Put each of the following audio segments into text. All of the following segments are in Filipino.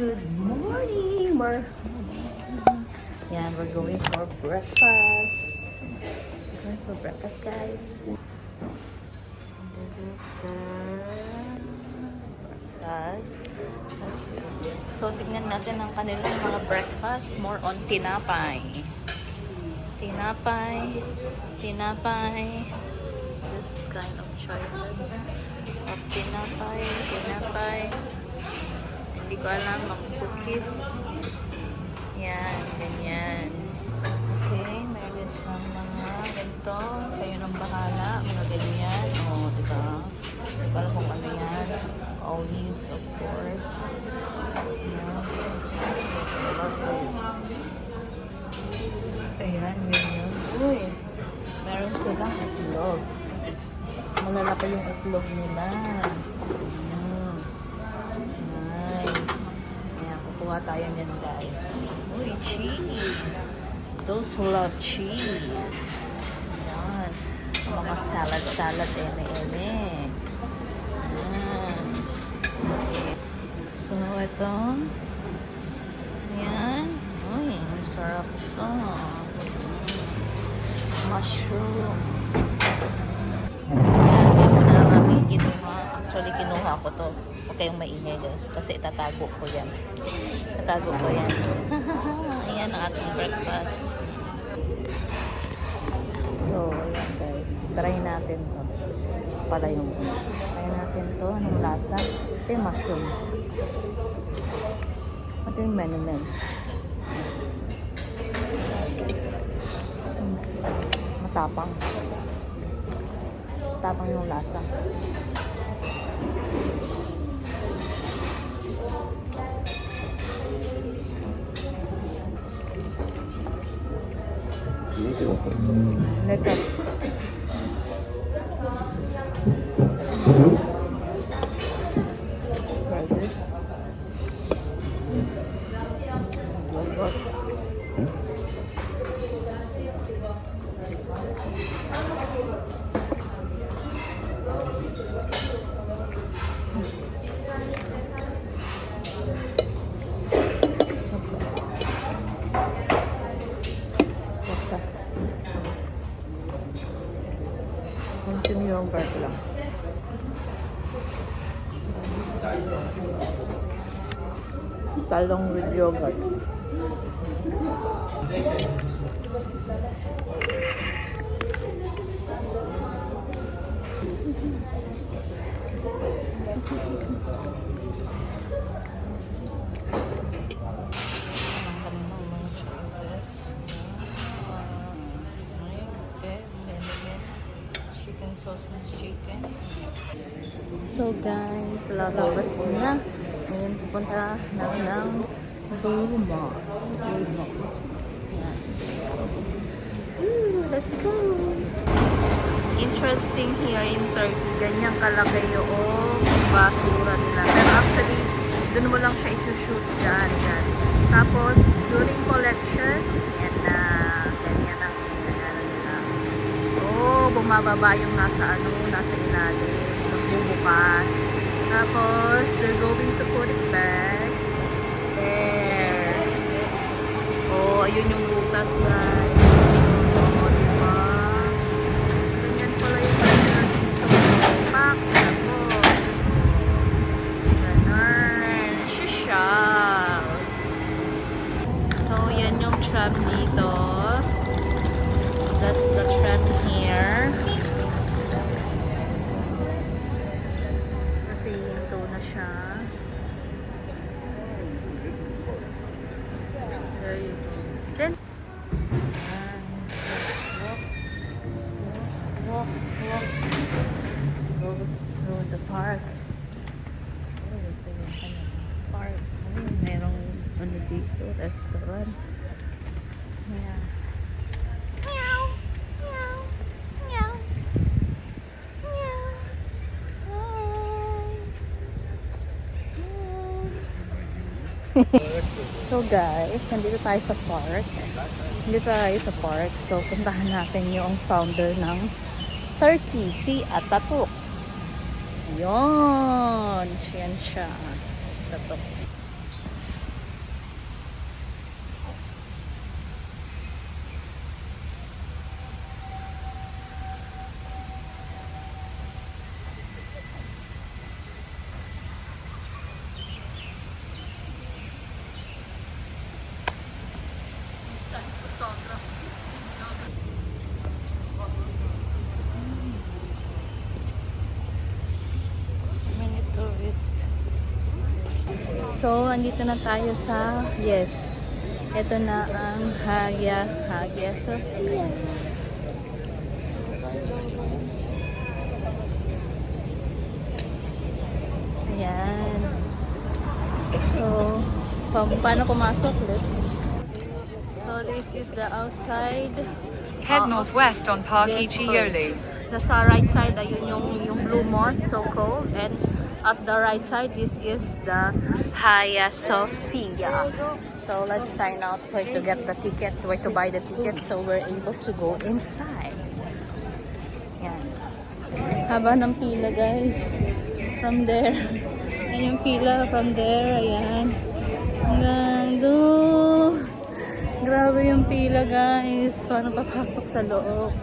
Good morning! Yan, we're going for breakfast. Going for breakfast, guys. This is the breakfast. Let's go. So, tignan natin ang kanilang mga breakfast. More on tinapay. Tinapay. Tinapay. This kind of choices of tinapay. Tinapay. Hindi ko alam, mga cookies. Yan, ganyan. Okay, meron siyang mga ganito. Kayo nang bahala. Mga ganyan. O, diba? Hindi ko alam kung ano yan. Olives, of course. Yan. Ayan, ganyan. Uy, meron silang itlog. Malalaki yung itlog nila. Kuha tayo niyan, guys. Uy, cheese. Those who love cheese. Ayan. Mga salad-salad, eme-eme. Ayan. So, ito. Ayan. Uy, ang sarap ito. Mushroom. Ayan, yan na ang ating kinuha. Actually, kinuha ko to. Huwag kayong maingay, guys. Kasi itatago ko yan. Tatago ko yan. Ayan ang ating breakfast. So, ayan, guys. Try natin to. Pala yung try natin to. Anong lasa? Ito yung mushroom. Ito yung menemen. Matapang. Matapang yung lasa. Lekker. Continue yung part lang. Talong with yogurt. Sausage chicken. So guys, lalabas na. Ngayon pupunta na ng Bulmos. Let's go! Interesting here in Turkey. Ganyan kalaki yung basura nila. Pero actually, dun mo lang siya i-shoot dyan. Tapos, during collection, yan na. Ganyan ang nangyari nila. Bumababa yung nasa ilalim, nagbubukas. Tapos, they're going to put it back. There. Ayun yung butas, guys. Diba? Ganyan pala yung ganyan dito. Pack. Ganun. Shishal. So, yan yung tram dito. That's the tram here. Kasi hinto na siya. There you go. Then, walk. Go to the park. Ito yung park. Merong dito, restaurant. Yeah. So guys, nandito tayo sa park. So puntahan natin yung founder ng Turkey, si Atatürk. Yun, yan siya. Atatürk. Many tourists. So, andito na tayo sa, yes, ito na ang Hagia Sophia. Ayan. So, paano pumasok? So, this is the outside. Head northwest on Parque Yes, Chiolu. Nasa right side, ayun yung blue mosque, so called. And at the right side, this is the Hagia Sophia. So let's find out where to get the ticket, where to buy the ticket, so we're able to go inside. Yan. Haba ng pila, guys. From there. Yan yung pila from there. Ayan. Hanggang doon. Grabe yung pila, guys. Paano papasok sa loob?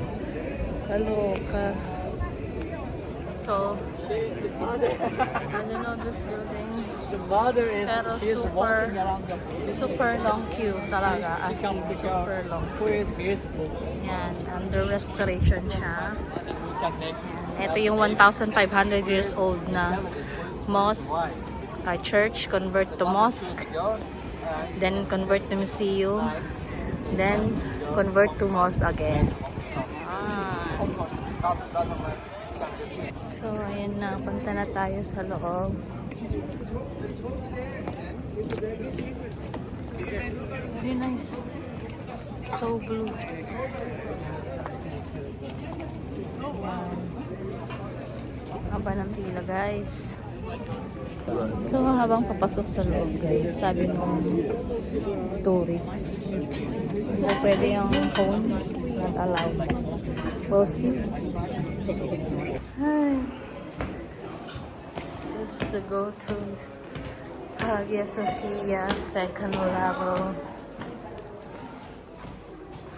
Kaloka. So, I don't know this building. The mother is Pero she's super- walking around the place. Super long queue talaga. As in, super long. Who is beautiful. Yan, under restoration siya. You can make Ito yung 1,500 years old na mosque, church, convert to mosque, then convert to museum, then convert to mosque again. So, ayan na. Punta na tayo sa loob. Very nice. So blue. Haba ng pila, guys. So, habang papasok sa loob, guys, sabi nung tourist, so, pwede yung phone, not allowed. We'll see. Hi. This is to go to Hagia Sophia, second level.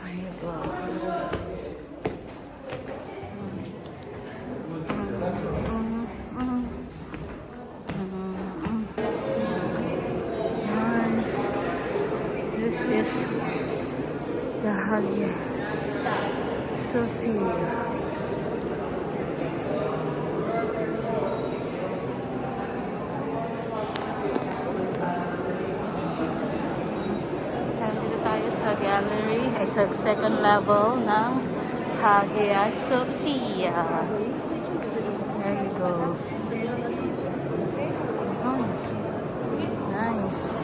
There you go. Nice. This is the Hagia Sophia. Sa gallery ay sa second level ng Hagia Sophia. There you go. Oh, nice.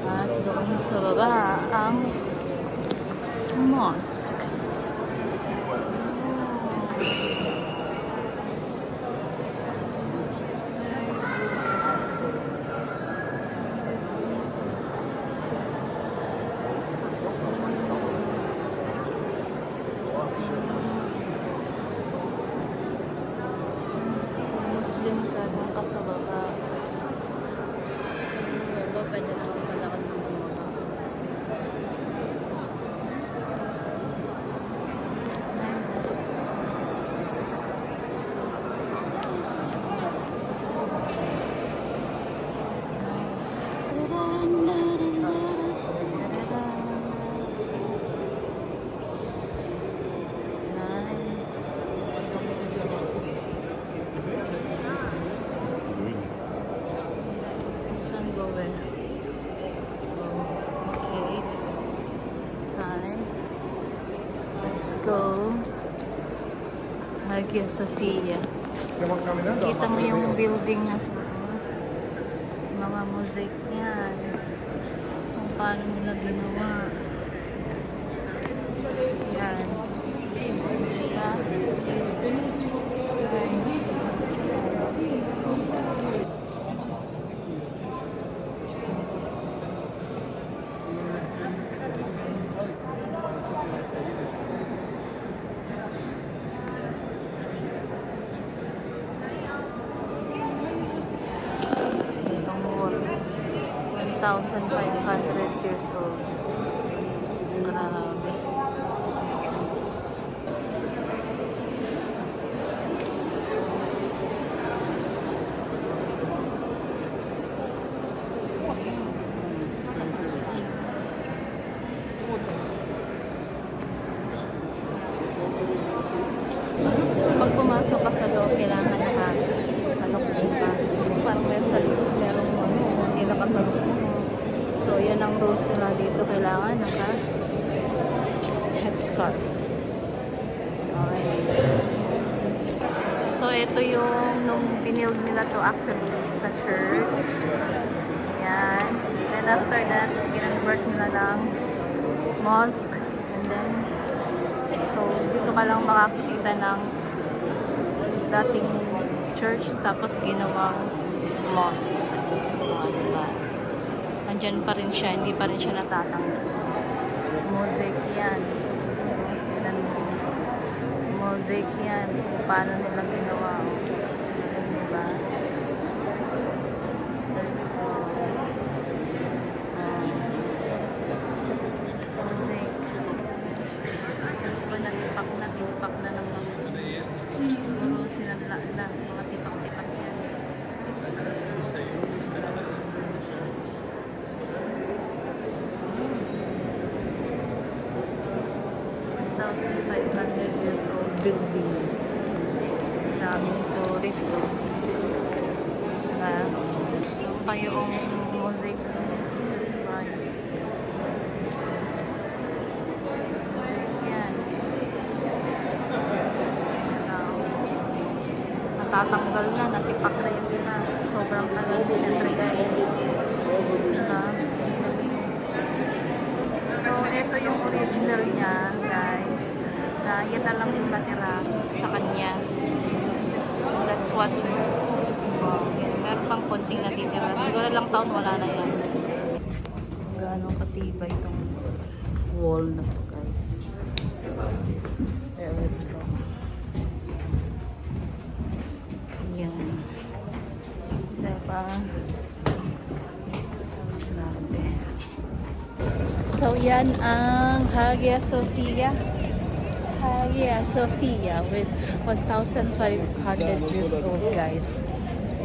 At doon sa baba ang mosque. Muslim ka, doon ka sa baba. Baba, pwede na magpalakad ng baba. Nice. Nice. Nice. This one go where? Okay. That side. Let's go. Hagia Sophia. Kita mo yung building na to. Mga mosaic niyan. Kung paano nila ginawa. Yan. Diba? Nice. Itong wall. 1,500 years old. Grabe. pasalubong mo. So, yan ang rules nila dito. Kailangan headscarf. Okay. So, ito yung nung binild nila to actually sa church. Yan. Then after that, ginag-work nila ng mosque. And then, so, dito ka lang makakita ng dating church tapos ginawang mosque. Diba? Andyan pa rin siya, hindi pa rin siya natatanggal. Mosaic yan. Mosaic yan. Kung paano nila ginawa. Diba? Mosaic. Diba natipak na ng mga siguro sinadla na mga tipak-tipak yan. 1,500 years old building. Daming tourist to. Diba? Pa yung mosaic ng Jesus Christ. Mosaic yan. Natatanggal na, natipak na yung iba. Sobrang tagal. Siyempre guys. Diba? So, ito yung original niya, guys. Na yan na lang yung natira sa kanya. That's what. Meron pang konting natitira. Siguro lang taon, wala na yan. Gaano katibay itong wall na to, guys. Very strong. Yan. Diba? Grabe. So, yan ang Hagia Sophia. Hagia Sophia with 1,500 years old, guys.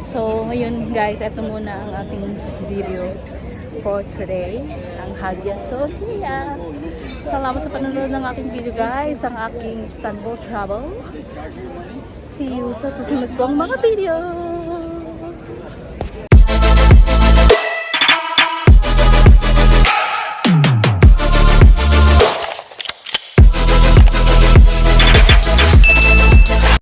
So, ngayon, guys, ito muna ang ating video for today. Ang Hagia Sophia. Salamat sa panonood ng aking video, guys. Ang aking Istanbul travel. See you sa susunod kong mga video.